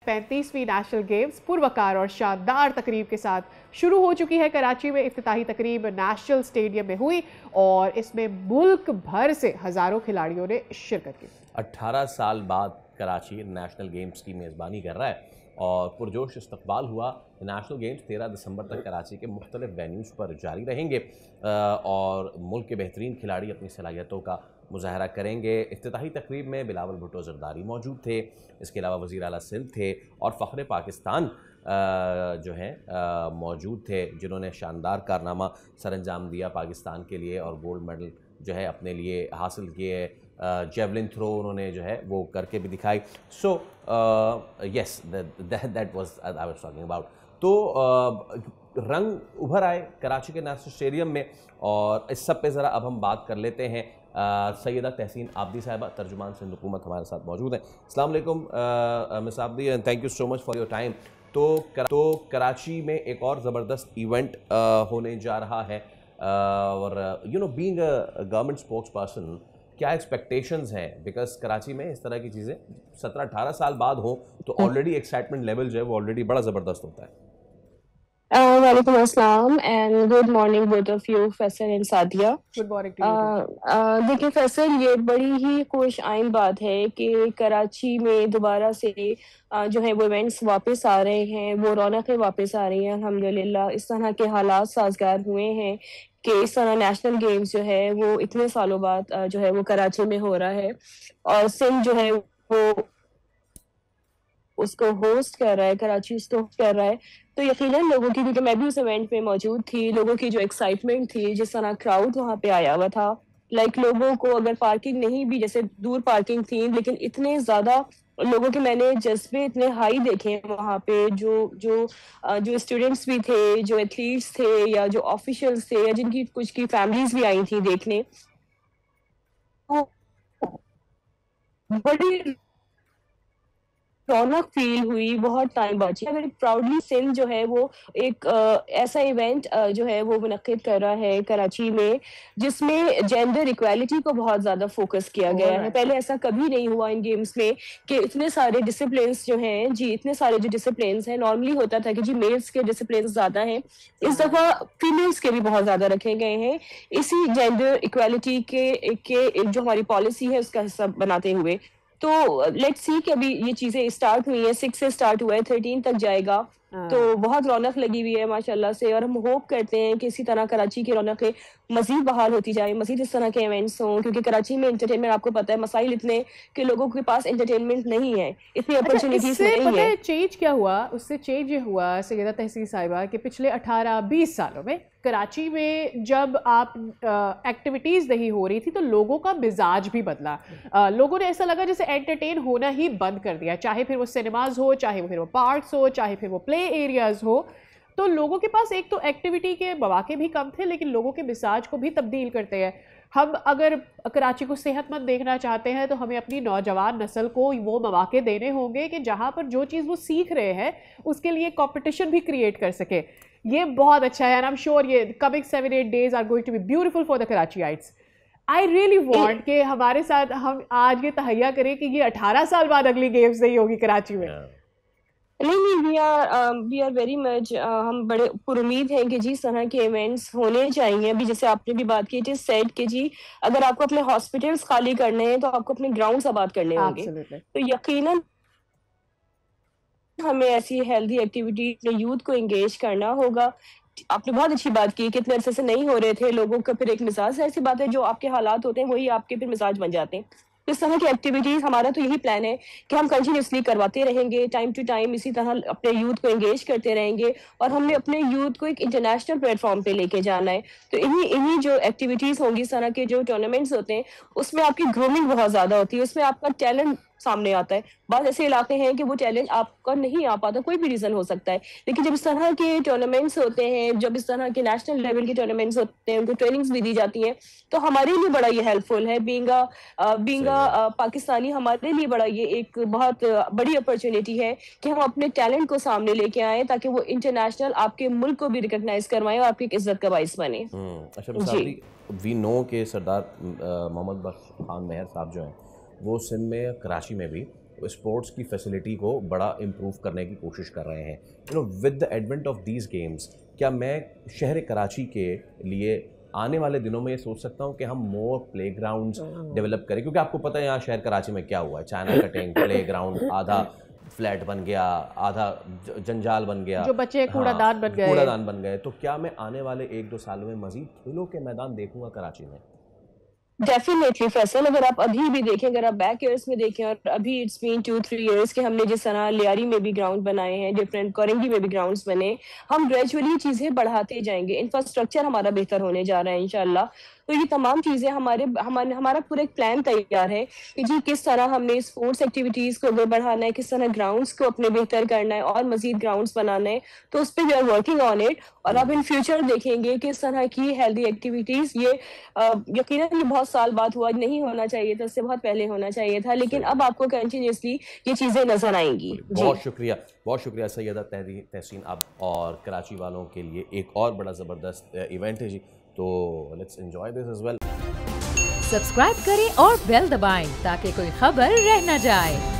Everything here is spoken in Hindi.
35वीं नेशनल गेम्स पुरवकार और शानदार तकरीब के साथ शुरू हो चुकी है। कराची में इफ्तिताही तकरीब नेशनल स्टेडियम में हुई और इसमें मुल्क भर से हजारों खिलाड़ियों ने शिरकत की। 18 साल बाद कराची नेशनल गेम्स की मेज़बानी कर रहा है और पुरजोश इस्तकबाल हुआ। नेशनल गेम्स 13 दिसंबर तक कराची के मुख्तलिफ वेन्यूज़ पर जारी रहेंगे और मुल्क के बेहतरीन खिलाड़ी अपनी सलाहियतों का मुजाहरा करेंगे। इफ्तिताही तकरीब में बिलावल भुट्टो जरदारी मौजूद थे, इसके अलावा वज़ीर आला सिंध थे और फ़ख्र पाकिस्तान जो हैं मौजूद थे, जिन्होंने शानदार कारनामा सरअंजाम दिया पाकिस्तान के लिए और गोल्ड मेडल जो है अपने लिए हासिल किए। जेवलिन थ्रो उन्होंने जो है वो करके भी दिखाई। So yes, that was I was talking about. तो रंग उभर आए कराची के नेशनल स्टेडियम में और इस सब पे ज़रा अब हम बात कर लेते हैं। सैयदा तहसीन आबदी साहिबा, तर्जुमान सिंध हुकूमत, हमारे साथ मौजूद हैं। अस्सलाम वालेकुम miss Abadi and thank you so much for your time. तो कराची में एक और ज़बरदस्त इवेंट होने जा रहा है और you know being a government spokes person, क्या एक्सपेक्टेशंस हैं? बिकॉज कराची में इस तरह की चीज़ें 17-18 साल बाद हो तो ऑलरेडी एक्साइटमेंट लेवल जो है वो ऑलरेडी बड़ा ज़बरदस्त होता है। वालेकुम अस्सलाम and good morning both of you, Faisal and Sadia. Good morning. देखिए फैसल, ये बड़ी ही खुश आइन बात है कि कराची में दोबारा से जो है वो इवेंट्स वापस आ रहे हैं, वो रौनकें वापस आ रही हैं। अल्हम्दुलिल्लाह इस तरह के हालात साजगार हुए हैं कि इस तरह नेशनल गेम्स जो है वो इतने सालों बाद जो है वो कराची में हो रहा है और सिंध जो है वो उसको होस्ट कर रहा है, कराची उसको होस्ट कर रहा है। तो यकीनन लोगों की, क्योंकि मैं भी उस इवेंट में मौजूद थी, लोगों की जो एक्साइटमेंट थी, जिस तरह क्राउड वहाँ पे आया हुआ था, लाइक लोगों को अगर पार्किंग नहीं भी, जैसे दूर पार्किंग थी, लेकिन इतने ज्यादा लोगों के मैंने जज्बे इतने हाई देखे हैं वहाँ पे। जो स्टूडेंट्स भी थे, जो एथलीट्स थे या जो ऑफिशियल्स थे या जिनकी कुछ की फैमिलीज भी आई थी देखने, तो बड़ी रौनक फील हुई बहुत टाइम बाद। वेरी प्राउडली सिंध जो है वो एक ऐसा इवेंट जो है वो मुनक्किद कर रहा है कराची में, जिसमें जेंडर इक्वालिटी को बहुत ज्यादा फोकस किया गया है। पहले ऐसा कभी नहीं हुआ इन गेम्स में कि इतने सारे डिसिप्लिन्स जो हैं जी, इतने सारे जो डिसिप्लिन्स हैं, नॉर्मली होता था कि जी मेल्स के डिसिप्लिन्स ज्यादा हैं, इस दफा फीमेल्स के भी बहुत ज्यादा रखे गए हैं, इसी जेंडर इक्वालिटी के जो हमारी पॉलिसी है उसका हिस्सा बनाते हुए। तो लेट्स सी कि अभी ये चीजें स्टार्ट हुई है, 6 से स्टार्ट हुआ है, 13 तक जाएगा। तो बहुत रौनक लगी हुई है माशाल्लाह से, और हम होप करते हैं कि इसी तरह कराची की रौनकें मजीद बहाल होती जाए, मजीद इस तरह के इवेंट्स हों, क्योंकि कराची में एंटरटेनमेंट आपको पता है मसाइल इतने कि लोगों के पास एंटरटेनमेंट नहीं है, इतनी अपॉर्चुनिटीज नहीं है। चेंज क्या हुआ? उससे चेंज ये हुआ सैयदा तहसीन साहिबा कि पिछले 18-20 सालों में कराची में जब आप एक्टिविटीज़ नहीं हो रही थी तो लोगों का मिजाज भी बदला। लोगों ने ऐसा लगा जैसे एंटरटेन होना ही बंद कर दिया, चाहे फिर वो सिनेमाज हो, चाहे फिर वो पार्क्स हो, चाहे फिर वो प्ले एरियाज हो। तो लोगों के पास एक तो एक्टिविटी के मौके भी कम थे, लेकिन लोगों के मिजाज को भी तब्दील करते हैं। हम अगर कराची को सेहतमंद देखना चाहते हैं तो हमें अपनी नौजवान नस्ल को वो मौके देने होंगे कि जहाँ पर जो चीज़ वो सीख रहे हैं उसके लिए कंपटीशन भी क्रिएट कर सके। ये बहुत अच्छा है, एंड आई एम श्योर ये coming 7-8 days are going to be beautiful for the Karachiites. I really want कि हमारे साथ हम आज ये तहैया करें कि ये 18 साल बाद अगली गेम्स नहीं होगी कराची में। नहीं, वी आर वेरी मच, हम बड़े पुरुमीद हैं कि जी इस तरह के इवेंट्स होने चाहिए। अभी जैसे आपने भी बात की, इट इज सेड कि जी अगर आपको अपने हॉस्पिटल्स खाली करने हैं तो आपको अपने ग्राउंड्स आबाद करने होंगे। तो यकीनन हमें ऐसी हेल्दी एक्टिविटी अपने यूथ को एंगेज करना होगा। आपने बहुत अच्छी बात की कि इतने अरसे से नहीं हो रहे थे, लोगों का फिर एक मिजाज, ऐसी बात है जो आपके हालात होते हैं वही आपके फिर मिजाज बन जाते हैं। इस तरह की एक्टिविटीज हमारा तो यही प्लान है कि हम कंटिन्यूसली करवाते रहेंगे, टाइम टू टाइम इसी तरह अपने यूथ को एंगेज करते रहेंगे, और हमने अपने यूथ को एक इंटरनेशनल प्लेटफॉर्म पे लेके जाना है। तो इन्हीं जो एक्टिविटीज होंगी, इस तरह के जो टूर्नामेंट्स होते हैं, उसमें आपकी ग्रूमिंग बहुत ज्यादा होती है, उसमें आपका टैलेंट सामने आता है। बहुत ऐसे इलाके हैं कि वो टैलेंट आपका नहीं आ पाता, कोई भी रीजन हो सकता है, लेकिन जब इस तरह के टूर्नामेंट्स होते हैं, जब इस तरह के नेशनल लेवल के टूर्नामेंट्स होते हैं, उनको ट्रेनिंग्स भी दी जाती हैं, तो हमारे लिए बड़ा ये हेल्पफुल है। बीइंग पाकिस्तानी हमारे लिए बड़ा ये एक बहुत बड़ी अपॉर्चुनिटी है कि हम अपने टैलेंट को सामने लेके आए, ताकि वो इंटरनेशनल आपके मुल्क को भी रिकॉग्नाइज करवाएं और आपकी एक इज्जत का बाइस बने। अच्छा, वी नो के सरदार मोहम्मद बख्श खान मेहर साहब जो हैं वो सिंध में, कराची में भी स्पोर्ट्स की फैसिलिटी को बड़ा इम्प्रूव करने की कोशिश कर रहे हैं। With the advent of these games, क्या मैं शहर कराची के लिए आने वाले दिनों में ये सोच सकता हूँ कि हम मोर प्लेग्राउंड्स डेवलप करें? क्योंकि आपको पता है यहाँ शहर कराची में क्या हुआ है, चाइना कटिंग, प्लेग्राउंड आधा फ्लैट बन गया, आधा जंजाल बन गया, जो बच्चे कूड़ादान बन गए, कूड़ादान बन गए। तो क्या मैं आने वाले 1-2 सालों में मजीद खेलों के मैदान देखूंगा कराची में? डेफिनेटली फैसल, अगर आप अभी भी देखें, अगर आप बैक ईयर्स में देखें, और अभी इट्स बीन 2-3 ईयर्स के हमने जिस तरह लियारी में भी ग्राउंड बनाए हैं, डिफरेंट कोरंगी में भी ग्राउंड्स बने, हम ग्रेजुअली चीजें बढ़ाते जाएंगे। इंफ्रास्ट्रक्चर हमारा बेहतर होने जा रहा है इंशाल्लाह। तो ये तमाम चीजें हमारा पूरा एक प्लान तैयार है कि जी किस तरह हमने स्पोर्ट्स एक्टिविटीज को अगर बढ़ाना है, किस तरह ग्राउंड्स को अपने बेहतर करना है और मजीद ग्राउंड्स बनाना है, तो उस पर we are working on it. और अब इन फ्यूचर देखेंगे किस तरह की हेल्दी एक्टिविटीज, ये यकीनन ये बहुत साल बाद हुआ, नहीं होना चाहिए था, इससे बहुत पहले होना चाहिए था, लेकिन अब आपको कंटिन्यूसली ये चीजें नजर आएंगी। बहुत शुक्रिया सैयदा तहसीन अब, और कराची वालों के लिए एक और बड़ा ज़बरदस्त इवेंट है जी, तो let's enjoy this as well. Subscribe करें और बेल दबाएं ताकि कोई खबर रह न जाए।